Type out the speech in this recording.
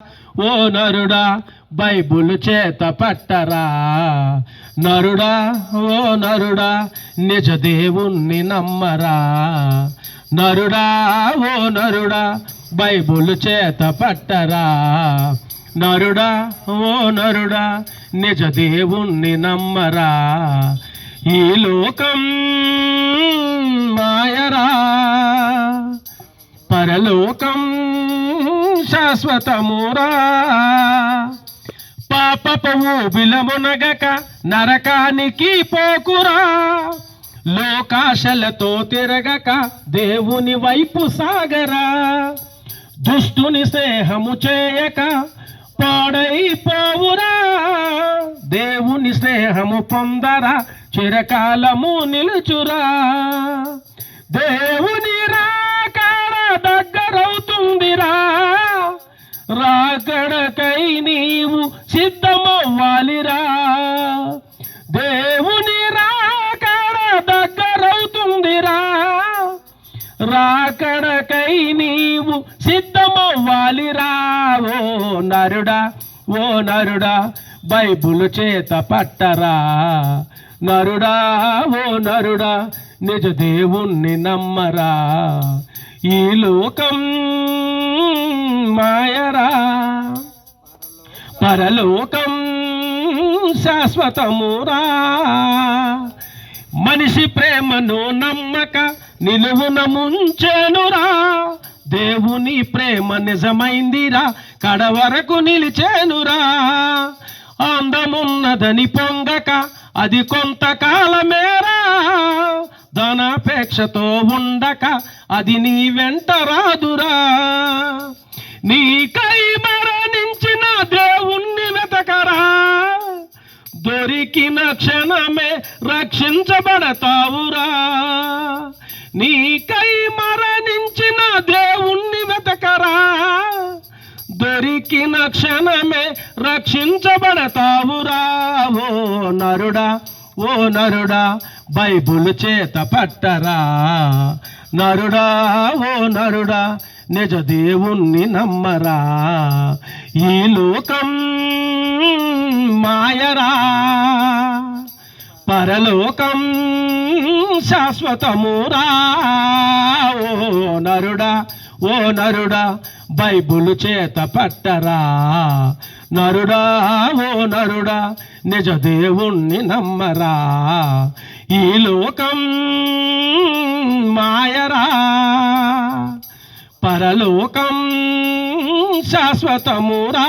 ఓ నరుడా బైబుల్ చేత పట్టరా, నరుడా ఓ నరుడా నిజ దేవుణ్ణి నమ్మరా, నరుడా ఓ నరుడా బైబుల్ చేత పట్టరా, నరుడా ఓ నరుడా నిజ దేవుణ్ణి నమ్మరా. ఈ లోకం మాయరా, పరలోకం శాశ్వతమురా. పాపపు ఊబిలమునగక నరకానికి పోకురా, లోకాశలతో తిరగక దేవుని వైపు సాగరా. దుష్టుని స్నేహము చేయక పాడైపోవురా, దేవుని స్నేహము పొందరా చిరకాలము నిలుచురా. దేవుని రాకడ దగ్గరవుతుందిరా, రాకడకై నీవు సిద్ధమవ్వాలిరా. దేవుని రాకడ దగ్గరవుతుందిరా, రాకడకై నీవు సిద్ధమవ్వాలిరా. ఓ నరుడా ఓ నరుడా బైబుల్ చేత పట్టరా, నరుడా ఓ నరుడా నిజ దేవుణ్ణి నమ్మరా. ఈ లోకం మాయరా, పరలోకం శాశ్వతమురా. మనిషి ప్రేమను నమ్మక నిలువున ముంచెనురా, దేవుని ప్రేమ నిజమైందిరా కడవరకు నిలిచేనురా. అందమున్నదని పొంగక అది కొంతకాలమేరా, ధనాపేక్షతో ఉండక అది నీ వెంట రాదురా. నీకై మరణించిన దేవుణ్ణి వెతకరా, దొరికిన క్షణమే రక్షించబడతావురా. నీకై మరణించిన దేవుణ్ణి వెతకరా, దొరికిన క్షణమే రక్షించబడతావురా. ఓ నరుడా ఓ నరుడా బైబుల్ చేత పట్టరా, నరుడా ఓ నరుడా నిజ దేవుణ్ణి నమ్మరా. ఈ లోకం మాయరా, పరలోకం శాశ్వతమురా. ఓ నరుడా ఓ నరుడా బైబుల్ చేత పట్టరా, నరుడా ఓ నరుడా నిజ దేవుణ్ణి నమ్మరా. ఈ లోకం మాయరా, పరలోకం శాశ్వతమురా.